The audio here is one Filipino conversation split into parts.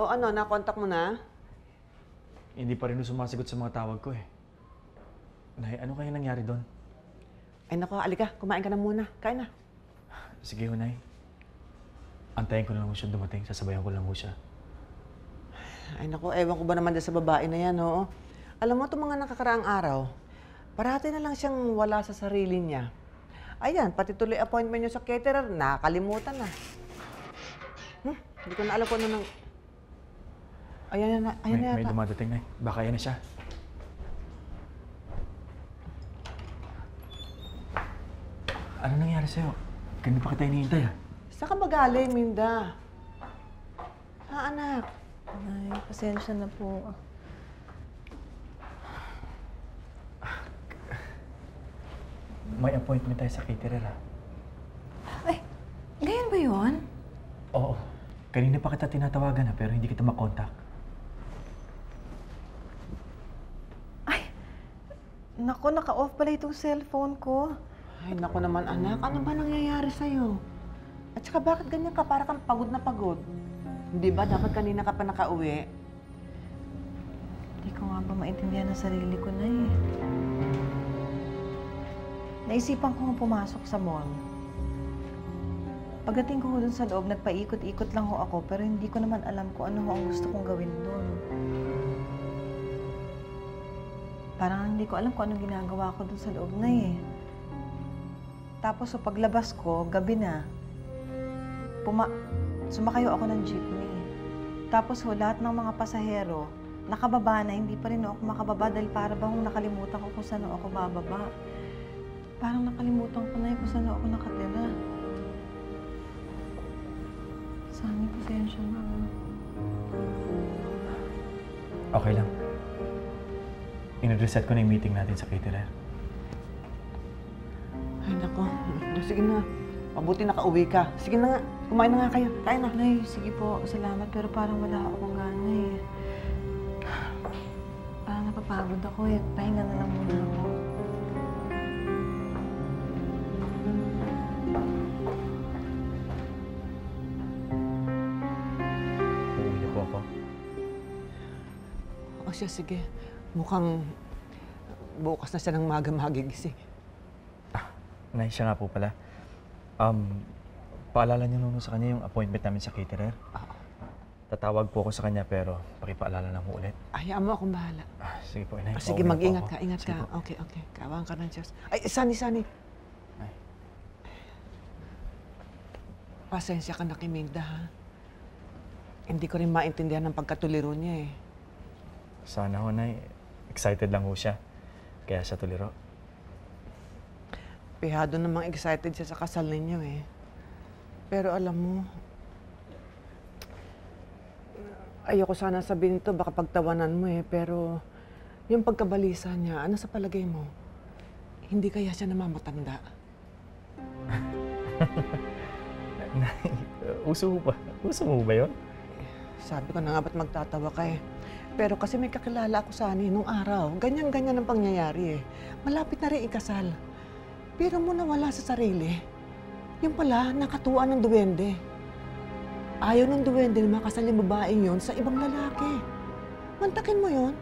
O ano, nakontak mo na? Hindi pa rin sumasagot sa mga tawag ko eh. Nay, ano kaya nangyari doon? Ay nako, alika, kumain ka na muna. Kain na. Sige ho, Nay. Antayin ko na lang ho siya dumating. Sasabayan ko lang ho siya. Ay nako, ewan ko ba naman dyan sa babae na yan, oo. Alam mo, itong mga nakakaraang araw, parati na lang siyang wala sa sarili niya. Ayan, pati tuloy appointment niyo sa caterer, nakakalimutan na. Hindi ko na alam kung ano nang... Ayan na yata. May dumadating, Nay. Baka yan na siya. Ano nangyari sa'yo? Kanina pa kita hinihintay ah. Saan ka ba galing, Minda? Ha, anak? Ay, pasensya na po. May appointment tayo sa caterer ah. Ay, ganyan ba yun? Oo. Kanina pa kita tinatawagan pero hindi kita makontak. Ay, naku, naka-off pala itong cellphone ko. Ay, naku naman, anak. Ano ba nangyayari sa'yo? At saka bakit ganyan ka? Para kang pagod na pagod. Hindi ba dapat kanina ka pa nakauwi? Hindi ko nga ba maintindihan ang sarili ko na eh. Naisipan ko nga pumasok sa mall. Pagdating ko dun sa loob, nagpaikot-ikot lang ho ako, pero hindi ko naman alam kung ano ho ang gusto kong gawin dun. Parang hindi ko alam kung anong ginagawa ko dun sa loob na eh. Tapos so paglabas ko, gabi na. Sumakayo ako ng jeepney. Tapos ho, lahat ng mga pasahero, nakababa na, hindi pa rin ako makababa dahil para bang nakalimutan ko kung saan ako bababa. Parang nakalimutan ko na kung saan ako nakatira. Sani, pasensya na. Okay lang. In-reset ko na yung meeting natin sa caterer. Ay, naku. Sige na. Mabuti nakauwi ka. Sige na nga. Kumain na nga kayo. Kain na. Nay, sige po. Salamat. Pero parang wala akong gana eh. Parang napapagod ako eh. Pahinga na lang muna ako. Uuwi na po ako. O siya, sige. Mukhang bukas na siya ng maga magigising. Nay, siya nga po pala. Paalala niyo nung sa kanya yung appointment namin sa caterer. Tatawag po ako sa kanya pero pakipaalala lang mo ulit. Hayaan mo akong bahala. Sige po, Inay. Sige, Pauwi na po mag-ingat ako. ka. Ingat Sige ka. po. Okay, okay. Kawang ka ng Diyos. Ay, Sani. Ay. Pasensya ka na kay Minda, ha? Hindi ko rin maintindihan ng pagkatuliro niya, eh. Sana ho, Nay. Excited lang ho siya. Kaya siya tuliro. Pihado namang excited siya sa kasal ninyo, eh. Pero alam mo, ayoko sana sabihin ito, baka pagtawanan mo, eh. Pero yung pagkabalisa niya, ano sa palagay mo? Hindi kaya siya namamatanda? Nay, uso mo ba? Uso mo ba yun? Sabi ko na nga ba't magtatawa ka, eh. Pero kasi may kakilala ako sa nung araw. Ganyan-ganyan ang pangyayari, eh. Malapit na rin ikasal. Pero mo nawala sa sarili. Yung pala, nakatuwa ng duwende. Ayaw ng duwende na makasal yung babaeng yun sa ibang lalaki. Mantakin mo yun.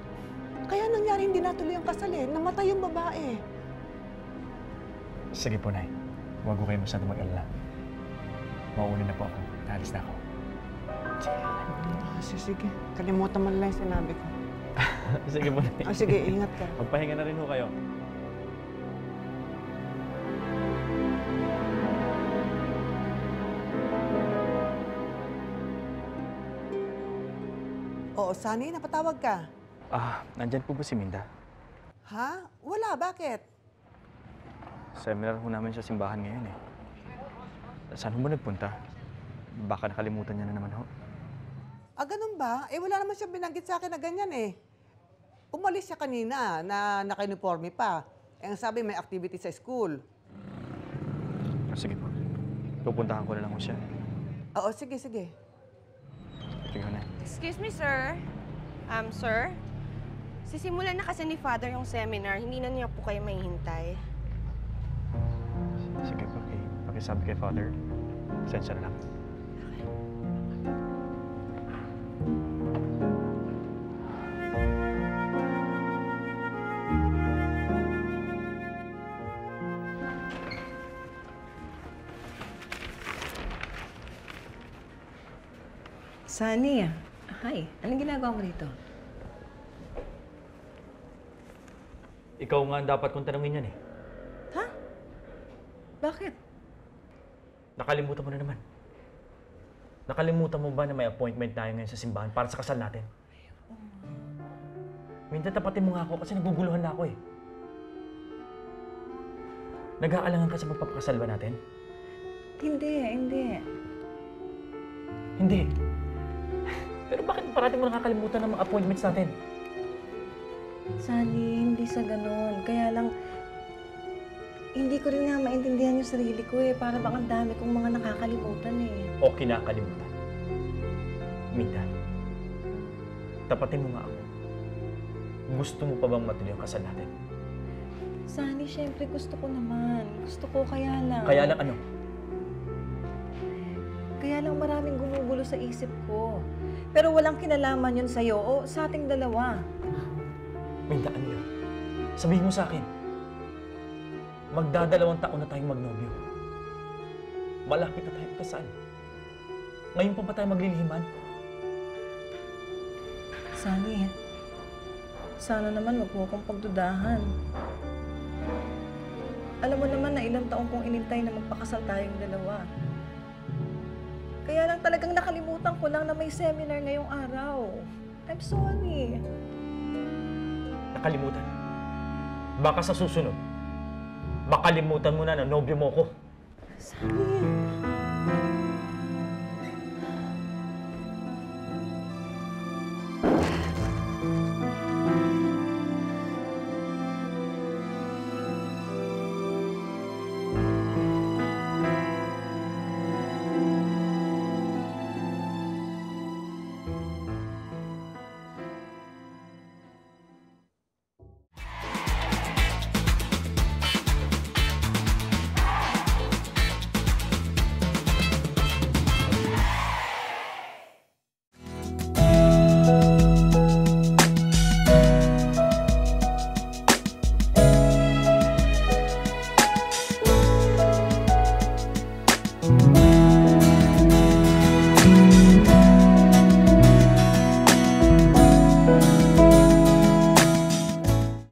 Kaya nangyari hindi natuloy ang kasal, eh. Namatay yung babae. Sige po, Nay. Huwag ko kayo masyado mag-alala. Mauuna na po ako. Naalis na ako. Sige. Kalimutan mo lang yung sinabi ko. Sige po, Nay. Sige, ingat ka. Magpahinga na rin ho kayo. Oo, Sunny, napatawag ka. Nandyan po ba si Minda? Ha? Wala, bakit? Seminar ho namin sa simbahan ngayon eh. Saan ho ba nagpunta? Baka nakalimutan niya na naman ho. Ganun ba? Wala naman siya binanggit sa akin na ganyan, eh. Umalis siya kanina na naka-uniforme pa. Ang sabi, may activity sa school. Sige po. Pupuntahan ko na lang ho siya. Oo, sige. Sige ho, Nay. Excuse me, sir. Sir? Sisimulan na kasi ni Father yung seminar. Hindi na niya po kayo mahihintay. Sige po. Pakisabi kay Father. Sensya na lang. Sunny, hi. Anong ginagawa mo rito? Ikaw nga ang dapat kong tanungin yan eh. Ha? Bakit? Nakalimutan mo na naman. Nakalimutan mo ba na may appointment tayo ngayon sa simbahan para sa kasal natin? Minsan tapatin mo nga ako kasi naguguluhan na ako eh. Nag-aalangan ka sa magpapakasal ba natin? Hindi. Hindi. Pero bakit parating mo nakakalimutan ng mga appointments natin? Sunny, hindi sa ganun. Kaya lang, hindi ko rin nga maintindihan yung sarili ko eh. Para bang ang dami kong mga nakakalimutan eh. O kinakalimutan? Minda, tapatin mo nga ako. Gusto mo pa bang matuloy ang kasal natin? Sunny, syempre gusto ko naman. Gusto ko kaya lang. Kaya lang ano? Kaya lang maraming gumugulo sa isip ko. Pero walang kinalaman yun sa'yo o sa ating dalawa. Minda, ano yun? Sabihin mo sa akin. Magdadalawang taon na tayong magnobyo. Malapit na tayong kasal. Ngayon pa ba tayo maglilihiman? Sunny, sana naman wag mo akong pagdudahan. Alam mo naman na ilang taong kong inintay na magpakasal tayong dalawa. Kaya lang talagang nakalimutan ko lang na may seminar ngayong araw. I'm sorry. Nakalimutan. Baka sa susunod, makalimutan mo na nobyo mo ko. Sunny,